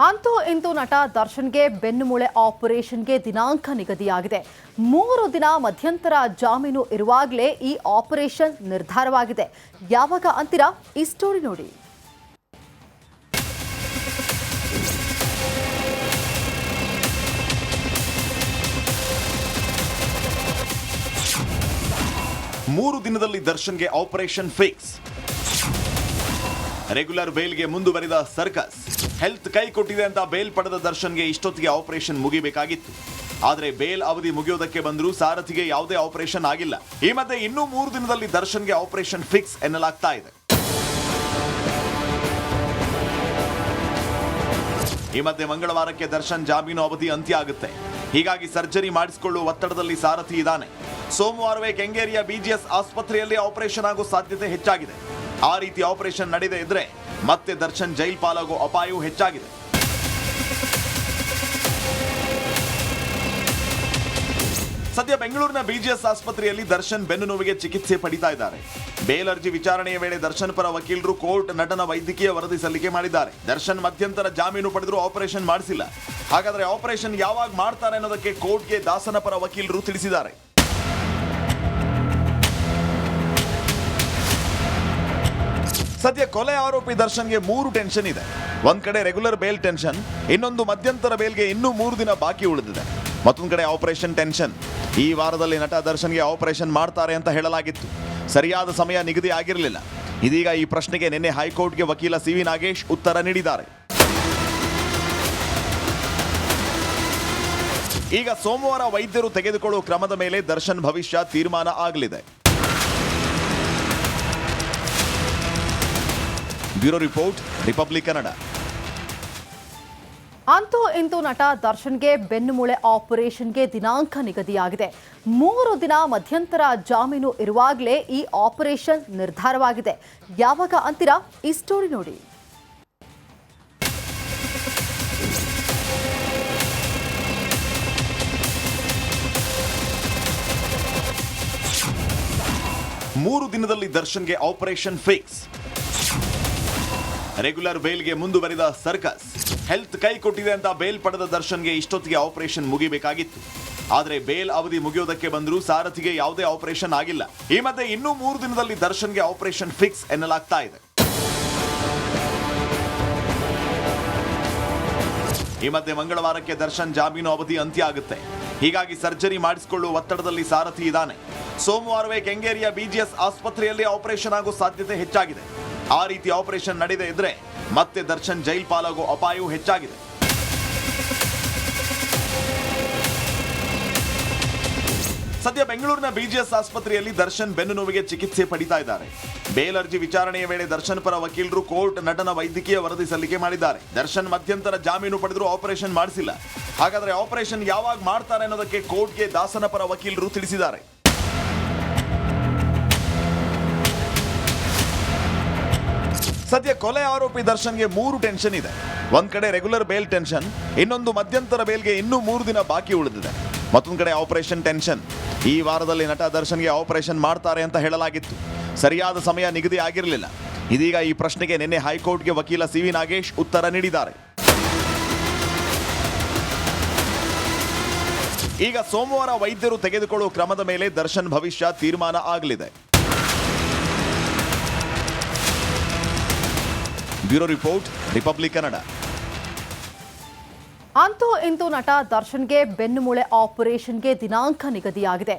ಅಂತೂ ಇಂತೂ ನಟ ದರ್ಶನ್ಗೆ ಬೆನ್ನುಮೂಳೆ ಆಪರೇಷನ್ಗೆ ದಿನಾಂಕ ನಿಗದಿಯಾಗಿದೆ. 3 ದಿನ ಮಧ್ಯಂತರ ಜಾಮೀನು ಇರುವಾಗಲೇ ಈ ಆಪರೇಷನ್ ನಿರ್ಧಾರವಾಗಿದೆ. ಯಾವಾಗ ಅಂತೀರಾ? ಈ ಸ್ಟೋರಿ ನೋಡಿ. ಮೂರು ದಿನದಲ್ಲಿ ದರ್ಶನ್ಗೆ ಆಪರೇಷನ್ ಫಿಕ್ಸ್. ರೆಗ್ಯುಲರ್ ಬೇಲ್ಗೆ ಮುಂದುವರಿದ ಸರ್ಕಸ್. ಹೆಲ್ತ್ ಕೈ ಕೊಟ್ಟಿದೆ ಅಂತ ಬೇಲ್ ಪಡೆದ ದರ್ಶನ್ಗೆ ಇಷ್ಟೊತ್ತಿಗೆ ಆಪರೇಷನ್ ಮುಗಿಬೇಕಾಗಿತ್ತು. ಆದರೆ ಬೇಲ್ ಅವಧಿ ಮುಗಿಯೋದಕ್ಕೆ ಬಂದರೂ ಸಾರಥಿಗೆ ಯಾವುದೇ ಆಪರೇಷನ್ ಆಗಿಲ್ಲ. ಈ ಮಧ್ಯೆ ಇನ್ನೂ 3 ದಿನದಲ್ಲಿ ದರ್ಶನ್ಗೆ ಆಪರೇಷನ್ ಫಿಕ್ಸ್ ಎನ್ನಲಾಗ್ತಾ ಇದೆ. ಈ ಮಧ್ಯೆ ಮಂಗಳವಾರಕ್ಕೆ ದರ್ಶನ್ ಜಾಮೀನು ಅವಧಿ ಅಂತ್ಯ ಆಗುತ್ತೆ. ಹೀಗಾಗಿ ಸರ್ಜರಿ ಮಾಡಿಸಿಕೊಳ್ಳುವ ಒತ್ತಡದಲ್ಲಿ ಸಾರಥಿ ಇದ್ದಾನೆ. ಸೋಮವಾರವೇ ಕೆಂಗೇರಿಯ ಬಿಜಿಎಸ್ ಆಸ್ಪತ್ರೆಯಲ್ಲಿ ಆಪರೇಷನ್ ಆಗೋ ಸಾಧ್ಯತೆ ಹೆಚ್ಚಾಗಿದೆ. ಆ ರೀತಿ ಆಪರೇಷನ್ ನಡೆದೇ ಇದ್ರೆ ಮತ್ತೆ ದರ್ಶನ್ ಜೈಲ್ ಪಾಲಾಗೋ ಅಪಾಯವೂ ಹೆಚ್ಚಾಗಿದೆ. ಸದ್ಯ ಬೆಂಗಳೂರಿನ ಬಿಜಿಎಸ್ ಆಸ್ಪತ್ರೆಯಲ್ಲಿ ದರ್ಶನ್ ಬೆನ್ನು ನೋವಿಗೆ ಚಿಕಿತ್ಸೆ ಪಡಿತಾ ಇದ್ದಾರೆ. ಬೇಲ್ ಅರ್ಜಿ ವಿಚಾರಣೆಯ ವೇಳೆ ದರ್ಶನ್ ಪರ ವಕೀಲರು ಕೋರ್ಟ್ ನಟನ ವೈದ್ಯಕೀಯ ವರದಿ ಸಲ್ಲಿಕೆ ಮಾಡಿದ್ದಾರೆ. ದರ್ಶನ್ ಮಧ್ಯಂತರ ಜಾಮೀನು ಪಡೆದರೂ ಆಪರೇಷನ್ ಮಾಡಿಸಿಲ್ಲ. ಹಾಗಾದ್ರೆ ಆಪರೇಷನ್ ಯಾವಾಗ ಮಾಡ್ತಾರೆ ಅನ್ನೋದಕ್ಕೆ ಕೋರ್ಟ್ಗೆ ದಾಸನ ಪರ ವಕೀಲರು ತಿಳಿಸಿದ್ದಾರೆ. ಸದ್ಯ ಕೊಲೆ ಆರೋಪಿ ದರ್ಶನ್ಗೆ 3 ಟೆನ್ಷನ್ ಇದೆ. ಒಂದ್ ಕಡೆ ರೆಗ್ಯುಲರ್ ಬೇಲ್ ಟೆನ್ಷನ್, ಇನ್ನೊಂದು ಮಧ್ಯಂತರ ಬೇಲ್ಗೆ ಇನ್ನೂ 3 ದಿನ ಬಾಕಿ ಉಳಿದಿದೆ. ಮತ್ತೊಂದು ಕಡೆ ಆಪರೇಷನ್ ಟೆನ್ಷನ್. ಈ ವಾರದಲ್ಲಿ ನಟ ದರ್ಶನ್ಗೆ ಆಪರೇಷನ್ ಮಾಡ್ತಾರೆ ಅಂತ ಹೇಳಲಾಗಿತ್ತು. ಸರಿಯಾದ ಸಮಯ ನಿಗದಿ ಆಗಿರಲಿಲ್ಲ. ಇದೀಗ ಈ ಪ್ರಶ್ನೆಗೆ ನಿನ್ನೆ ಹೈಕೋರ್ಟ್ಗೆ ವಕೀಲ ಸಿ.ವಿ. ನಾಗೇಶ್ ಉತ್ತರ ನೀಡಿದ್ದಾರೆ. ಈಗ ಸೋಮವಾರ ವೈದ್ಯರು ತೆಗೆದುಕೊಳ್ಳುವ ಕ್ರಮದ ಮೇಲೆ ದರ್ಶನ್ ಭವಿಷ್ಯ ತೀರ್ಮಾನ ಆಗಲಿದೆ. Bureau report, republic Kannada. ಅಂತೂ ಇಂತೂ ನಟ ದರ್ಶನ್ಗೆ ಬೆನ್ನುಮೂಳೆ ಆಪರೇಷನ್ಗೆ ದಿನಾಂಕ ನಿಗದಿಯಾಗಿದೆ. 3 ದಿನ ಮಧ್ಯಂತರ ಜಾಮೀನು ಇರುವಾಗಲೇ ಈ ಆಪರೇಷನ್ ನಿರ್ಧಾರವಾಗಿದೆ. ಯಾವಾಗ ಅಂತೀರಾ? ಈ ಸ್ಟೋರಿ ನೋಡಿ. ಮೂರು ದಿನದಲ್ಲಿ ದರ್ಶನ್ಗೆ ಆಪರೇಷನ್ ಫಿಕ್ಸ್. ರೆಗ್ಯುಲರ್ ಬೇಲ್ಗೆ ಮುಂದುವರಿದ ಸರ್ಕಸ್. ಹೆಲ್ತ್ ಕೈ ಕೊಟ್ಟಿದೆ ಅಂತ ಬೇಲ್ ಪಡೆದ ದರ್ಶನ್ಗೆ ಇಷ್ಟೊತ್ತಿಗೆ ಆಪರೇಷನ್ ಮುಗಿಬೇಕಾಗಿತ್ತು. ಆದರೆ ಬೇಲ್ ಅವಧಿ ಮುಗಿಯೋದಕ್ಕೆ ಬಂದರೂ ಸಾರಥಿಗೆ ಯಾವುದೇ ಆಪರೇಷನ್ ಆಗಿಲ್ಲ. ಈ ಮಧ್ಯೆ ಇನ್ನೂ 3 ದಿನದಲ್ಲಿ ದರ್ಶನ್ಗೆ ಆಪರೇಷನ್ ಫಿಕ್ಸ್ ಎನ್ನಲಾಗ್ತಾ ಇದೆ. ಈ ಮಧ್ಯೆ ಮಂಗಳವಾರಕ್ಕೆ ದರ್ಶನ್ ಜಾಮೀನು ಅವಧಿ ಅಂತ್ಯ ಆಗುತ್ತೆ. ಹೀಗಾಗಿ ಸರ್ಜರಿ ಮಾಡಿಸಿಕೊಳ್ಳುವ ಒತ್ತಡದಲ್ಲಿ ಸಾರಥಿ ಇದ್ದಾನೆ. ಸೋಮವಾರವೇ ಕೆಂಗೇರಿಯ ಬಿಜಿಎಸ್ ಆಸ್ಪತ್ರೆಯಲ್ಲಿ ಆಪರೇಷನ್ ಆಗೋ ಸಾಧ್ಯತೆ ಹೆಚ್ಚಾಗಿದೆ. ಆ ರೀತಿ ಆಪರೇಷನ್ ನಡೆದೇ ಇದ್ರೆ ಮತ್ತೆ ದರ್ಶನ್ ಜೈಲ್ ಪಾಲಾಗೋ ಅಪಾಯವೂ ಹೆಚ್ಚಾಗಿದೆ. ಸದ್ಯ ಬೆಂಗಳೂರಿನ ಬಿಜಿಎಸ್ ಆಸ್ಪತ್ರೆಯಲ್ಲಿ ದರ್ಶನ್ ಬೆನ್ನು ನೋವಿಗೆ ಚಿಕಿತ್ಸೆ ಪಡಿತಾ ಇದ್ದಾರೆ. ಬೇಲ್ ಅರ್ಜಿ ವಿಚಾರಣೆಯ ವೇಳೆ ದರ್ಶನ್ ಪರ ವಕೀಲರು ಕೋರ್ಟ್ ನಟನ ವೈದ್ಯಕೀಯ ವರದಿ ಸಲ್ಲಿಕೆ ಮಾಡಿದ್ದಾರೆ. ದರ್ಶನ್ ಮಧ್ಯಂತರ ಜಾಮೀನು ಪಡೆದರೂ ಆಪರೇಷನ್ ಮಾಡಿಸಿಲ್ಲ. ಹಾಗಾದ್ರೆ ಆಪರೇಷನ್ ಯಾವಾಗ ಮಾಡ್ತಾರೆ ಅನ್ನೋದಕ್ಕೆ ಕೋರ್ಟ್ಗೆ ದಾಸನ ಪರ ವಕೀಲರು ತಿಳಿಸಿದ್ದಾರೆ. ಸದ್ಯ ಕೊಲೆ ಆರೋಪಿ ದರ್ಶನ್ಗೆ 3 ಟೆನ್ಷನ್ ಇದೆ. ಒಂದ್ ಕಡೆ ರೆಗ್ಯುಲರ್ ಬೇಲ್ ಟೆನ್ಷನ್, ಇನ್ನೊಂದು ಮಧ್ಯಂತರ ಬೇಲ್ಗೆ ಇನ್ನೂ 3 ದಿನ ಬಾಕಿ ಉಳಿದಿದೆ. ಮತ್ತೊಂದು ಕಡೆ ಆಪರೇಷನ್ ಟೆನ್ಷನ್. ಈ ವಾರದಲ್ಲಿ ನಟ ದರ್ಶನ್ಗೆ ಆಪರೇಷನ್ ಮಾಡ್ತಾರೆ ಅಂತ ಹೇಳಲಾಗಿತ್ತು. ಸರಿಯಾದ ಸಮಯ ನಿಗದಿ ಆಗಿರಲಿಲ್ಲ. ಇದೀಗ ಈ ಪ್ರಶ್ನೆಗೆ ನಿನ್ನೆ ಹೈಕೋರ್ಟ್ಗೆ ವಕೀಲ ಸಿ.ವಿ. ನಾಗೇಶ್ ಉತ್ತರ ನೀಡಿದ್ದಾರೆ. ಈಗ ಸೋಮವಾರ ವೈದ್ಯರು ತೆಗೆದುಕೊಳ್ಳುವ ಕ್ರಮದ ಮೇಲೆ ದರ್ಶನ್ ಭವಿಷ್ಯ ತೀರ್ಮಾನ ಆಗಲಿದೆ. Bureau report, republic Kannada. ಅಂತೂ ಇಂತೂ ನಟ ದರ್ಶನ್ಗೆ ಬೆನ್ನುಮೂಳೆ ಆಪರೇಷನ್ಗೆ ದಿನಾಂಕ ನಿಗದಿಯಾಗಿದೆ.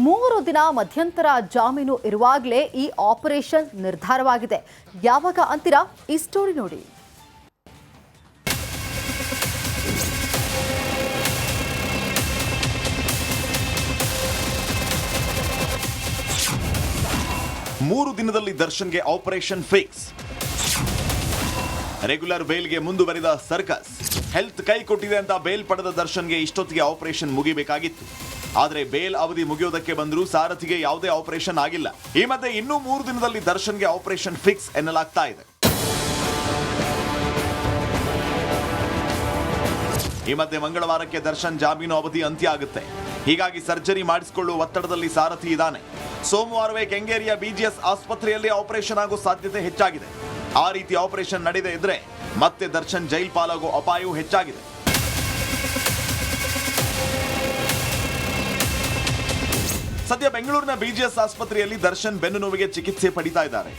3 ದಿನ ಮಧ್ಯಂತರ ಜಾಮೀನು ಇರುವಾಗಲೇ ಈ ಆಪರೇಷನ್ ನಿರ್ಧಾರವಾಗಿದೆ. ಯಾವಾಗ ಅಂತೀರಾ? ಈ ಸ್ಟೋರಿ ನೋಡಿ. ಮೂರು ದಿನದಲ್ಲಿ ದರ್ಶನ್ಗೆ ಆಪರೇಷನ್ ಫಿಕ್ಸ್. ರೆಗ್ಯುಲರ್ ಬೇಲ್ಗೆ ಮುಂದುವರಿದ ಸರ್ಕಸ್. ಹೆಲ್ತ್ ಕೈ ಕೊಟ್ಟಿದೆ ಅಂತ ಬೇಲ್ ಪಡೆದ ದರ್ಶನ್ಗೆ ಇಷ್ಟೊತ್ತಿಗೆ ಆಪರೇಷನ್ ಮುಗಿಬೇಕಾಗಿತ್ತು. ಆದರೆ ಬೇಲ್ ಅವಧಿ ಮುಗಿಯೋದಕ್ಕೆ ಬಂದರೂ ಸಾರಥಿಗೆ ಯಾವುದೇ ಆಪರೇಷನ್ ಆಗಿಲ್ಲ. ಈ ಮಧ್ಯೆ ಇನ್ನೂ 3 ದಿನದಲ್ಲಿ ದರ್ಶನ್ಗೆ ಆಪರೇಷನ್ ಫಿಕ್ಸ್ ಎನ್ನಲಾಗ್ತಾ ಇದೆ. ಈ ಮಧ್ಯೆ ಮಂಗಳವಾರಕ್ಕೆ ದರ್ಶನ್ ಜಾಮೀನು ಅವಧಿ ಅಂತ್ಯ ಆಗುತ್ತೆ. ಹೀಗಾಗಿ ಸರ್ಜರಿ ಮಾಡಿಸಿಕೊಳ್ಳುವ ಒತ್ತಡದಲ್ಲಿ ಸಾರಥಿ ಇದ್ದಾನೆ. ಸೋಮವಾರವೇ ಕೆಂಗೇರಿಯ ಬಿಜಿಎಸ್ ಆಸ್ಪತ್ರೆಯಲ್ಲಿ ಆಪರೇಷನ್ ಆಗೋ ಸಾಧ್ಯತೆ ಹೆಚ್ಚಾಗಿದೆ. ಆ ರೀತಿ ಆಪರೇಷನ್ ನಡೆದೇ ಇದ್ರೆ ಮತ್ತೆ ದರ್ಶನ್ ಜೈಲ್ ಪಾಲಾಗೋ ಅಪಾಯವೂ ಹೆಚ್ಚಾಗಿದೆ. ಸದ್ಯ ಬೆಂಗಳೂರಿನ ಬಿಜಿಎಸ್ ಆಸ್ಪತ್ರೆಯಲ್ಲಿ ದರ್ಶನ್ ಬೆನ್ನು ನೋವಿಗೆ ಚಿಕಿತ್ಸೆ ಪಡಿತಾ ಇದ್ದಾರೆ.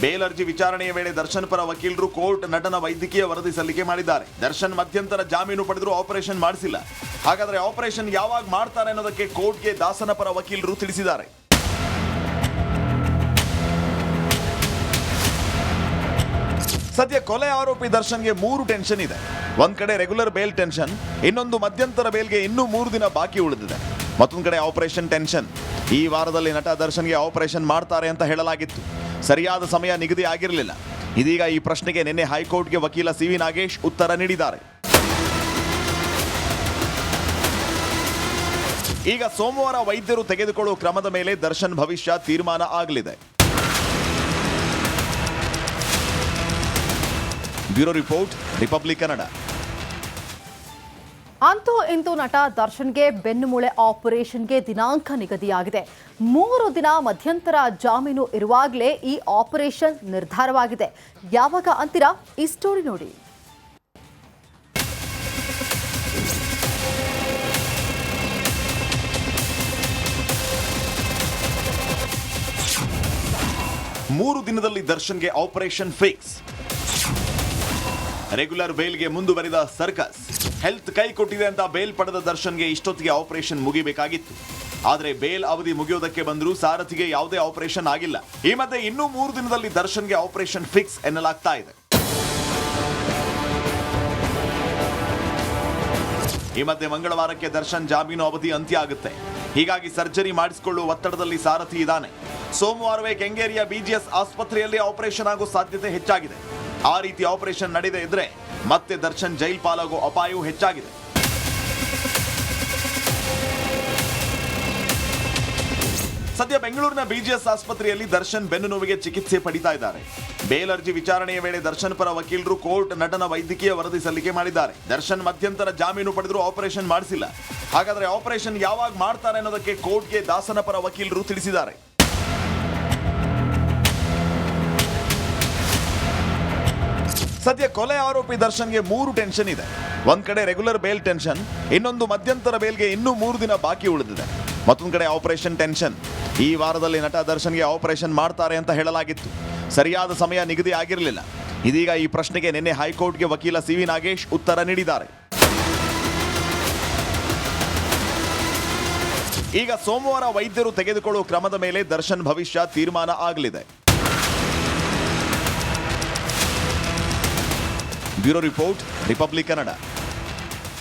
ಬೇಲ್ ಅರ್ಜಿ ವಿಚಾರಣೆಯ ವೇಳೆ ದರ್ಶನ್ ಪರ ವಕೀಲರು ಕೋರ್ಟ್ ನಟನ ವೈದ್ಯಕೀಯ ವರದಿ ಸಲ್ಲಿಕೆ ಮಾಡಿದ್ದಾರೆ. ದರ್ಶನ್ ಮಧ್ಯಂತರ ಜಾಮೀನು ಪಡೆದರೂ ಆಪರೇಷನ್ ಮಾಡಿಸಿಲ್ಲ. ಹಾಗಾದ್ರೆ ಆಪರೇಷನ್ ಯಾವಾಗ ಮಾಡ್ತಾರೆ ಅನ್ನೋದಕ್ಕೆ ಕೋರ್ಟ್ಗೆ ದಾಸನ ಪರ ವಕೀಲರು ತಿಳಿಸಿದ್ದಾರೆ. ಸದ್ಯ ಕೊಲೆ ಆರೋಪಿ ದರ್ಶನ್ಗೆ 3 ಟೆನ್ಷನ್ ಇದೆ. ಒಂದ್ ಕಡೆ ರೆಗ್ಯುಲರ್ ಬೇಲ್ ಟೆನ್ಷನ್, ಇನ್ನೊಂದು ಮಧ್ಯಂತರ ಬೇಲ್ಗೆ ಇನ್ನೂ 3 ದಿನ ಬಾಕಿ ಉಳಿದಿದೆ. ಮತ್ತೊಂದು ಕಡೆ ಆಪರೇಷನ್ ಟೆನ್ಷನ್. ಈ ವಾರದಲ್ಲಿ ನಟ ದರ್ಶನ್ಗೆ ಆಪರೇಷನ್ ಮಾಡ್ತಾರೆ ಅಂತ ಹೇಳಲಾಗಿತ್ತು. ಸರಿಯಾದ ಸಮಯ ನಿಗದಿ ಆಗಿರಲಿಲ್ಲ. ಇದೀಗ ಈ ಪ್ರಶ್ನೆಗೆ ನಿನ್ನೆ ಹೈಕೋರ್ಟ್ಗೆ ವಕೀಲ ಸಿ.ವಿ. ನಾಗೇಶ್ ಉತ್ತರ ನೀಡಿದ್ದಾರೆ. ಈಗ ಸೋಮವಾರ ವೈದ್ಯರು ತೆಗೆದುಕೊಳ್ಳುವ ಕ್ರಮದ ಮೇಲೆ ದರ್ಶನ್ ಭವಿಷ್ಯ ತೀರ್ಮಾನ ಆಗಲಿದೆ. Bureau report, republic Kannada. ಅಂತೂ ಇಂದು ನಟ ದರ್ಶನ್ಗೆ ಬೆನ್ನುಮೂಳೆ ಆಪರೇಷನ್ಗೆ ದಿನಾಂಕ ನಿಗದಿಯಾಗಿದೆ. 3 ದಿನ ಮಧ್ಯಂತರ ಜಾಮೀನು ಇರುವಾಗಲೇ ಈ ಆಪರೇಷನ್ ನಿರ್ಧಾರವಾಗಿದೆ. ಯಾವಾಗ ಅಂತೀರಾ? ಈ ಸ್ಟೋರಿ ನೋಡಿ. ಮೂರು ದಿನದಲ್ಲಿ ದರ್ಶನ್ಗೆ ಆಪರೇಷನ್ ಫಿಕ್ಸ್. ರೆಗ್ಯುಲರ್ ಬೇಲ್ಗೆ ಮುಂದುವರಿದ ಸರ್ಕಸ್. ಹೆಲ್ತ್ ಕೈ ಕೊಟ್ಟಿದೆ ಅಂತ ಬೇಲ್ ಪಡೆದ ದರ್ಶನ್ಗೆ ಇಷ್ಟೊತ್ತಿಗೆ ಆಪರೇಷನ್ ಮುಗಿಬೇಕಾಗಿತ್ತು. ಆದರೆ ಬೇಲ್ ಅವಧಿ ಮುಗಿಯೋದಕ್ಕೆ ಬಂದರೂ ಸಾರಥಿಗೆ ಯಾವುದೇ ಆಪರೇಷನ್ ಆಗಿಲ್ಲ. ಈ ಮಧ್ಯೆ ಇನ್ನೂ 3 ದಿನದಲ್ಲಿ ದರ್ಶನ್ಗೆ ಆಪರೇಷನ್ ಫಿಕ್ಸ್ ಎನ್ನಲಾಗ್ತಾ ಇದೆ. ಈ ಮಧ್ಯೆ ಮಂಗಳವಾರಕ್ಕೆ ದರ್ಶನ್ ಜಾಮೀನು ಅವಧಿ ಅಂತ್ಯ ಆಗುತ್ತೆ. ಹೀಗಾಗಿ ಸರ್ಜರಿ ಮಾಡಿಸಿಕೊಳ್ಳುವ ಒತ್ತಡದಲ್ಲಿ ಸಾರಥಿ ಇದ್ದಾನೆ. ಸೋಮವಾರವೇ ಕೆಂಗೇರಿಯ ಬಿಜಿಎಸ್ ಆಸ್ಪತ್ರೆಯಲ್ಲಿ ಆಪರೇಷನ್ ಆಗೋ ಸಾಧ್ಯತೆ ಹೆಚ್ಚಾಗಿದೆ. ಆ ರೀತಿ ಆಪರೇಷನ್ ನಡೆದೇ ಇದ್ರೆ ಮತ್ತೆ ದರ್ಶನ್ ಜೈಲ್ ಪಾಲಾಗೋ ಅಪಾಯವೂ ಹೆಚ್ಚಾಗಿದೆ. ಸದ್ಯ ಬೆಂಗಳೂರಿನ ಬಿಜಿಎಸ್ ಆಸ್ಪತ್ರೆಯಲ್ಲಿ ದರ್ಶನ್ ಬೆನ್ನು ನೋವಿಗೆ ಚಿಕಿತ್ಸೆ ಪಡಿತಾ ಇದ್ದಾರೆ. ಬೇಲ್ ಅರ್ಜಿ ವಿಚಾರಣೆಯ ವೇಳೆ ದರ್ಶನ್ ಪರ ವಕೀಲರು ಕೋರ್ಟ್ ನಟನ ವೈದ್ಯಕೀಯ ವರದಿ ಸಲ್ಲಿಕೆ ಮಾಡಿದ್ದಾರೆ. ದರ್ಶನ್ ಮಧ್ಯಂತರ ಜಾಮೀನು ಪಡೆದರೂ ಆಪರೇಷನ್ ಮಾಡಿಸಿಲ್ಲ. ಹಾಗಾದ್ರೆ ಆಪರೇಷನ್ ಯಾವಾಗ ಮಾಡ್ತಾರೆ ಅನ್ನೋದಕ್ಕೆ ಕೋರ್ಟ್ಗೆ ದಾಸನ ಪರ ವಕೀಲರು ತಿಳಿಸಿದ್ದಾರೆ. ಸದ್ಯ ಕೊಲೆ ಆರೋಪಿ ದರ್ಶನ್ಗೆ 3 ಟೆನ್ಷನ್ ಇದೆ. ಒಂದ್ ಕಡೆ ರೆಗ್ಯುಲರ್ ಬೇಲ್ ಟೆನ್ಷನ್, ಇನ್ನೊಂದು ಮಧ್ಯಂತರ ಬೇಲ್ಗೆ ಇನ್ನೂ 3 ದಿನ ಬಾಕಿ ಉಳಿದಿದೆ. ಮತ್ತೊಂದು ಕಡೆ ಆಪರೇಷನ್ ಟೆನ್ಷನ್. ಈ ವಾರದಲ್ಲಿ ನಟ ದರ್ಶನ್ಗೆ ಆಪರೇಷನ್ ಮಾಡ್ತಾರೆ ಅಂತ ಹೇಳಲಾಗಿತ್ತು. ಸರಿಯಾದ ಸಮಯ ನಿಗದಿ ಆಗಿರಲಿಲ್ಲ. ಇದೀಗ ಈ ಪ್ರಶ್ನೆಗೆ ನಿನ್ನೆ ಹೈಕೋರ್ಟ್ಗೆ ವಕೀಲ ಸಿ.ವಿ. ನಾಗೇಶ್ ಉತ್ತರ ನೀಡಿದ್ದಾರೆ. ಈಗ ಸೋಮವಾರ ವೈದ್ಯರು ತೆಗೆದುಕೊಳ್ಳುವ ಕ್ರಮದ ಮೇಲೆ ದರ್ಶನ್ ಭವಿಷ್ಯ ತೀರ್ಮಾನ ಆಗಲಿದೆ. Bureau report, republic Kannada.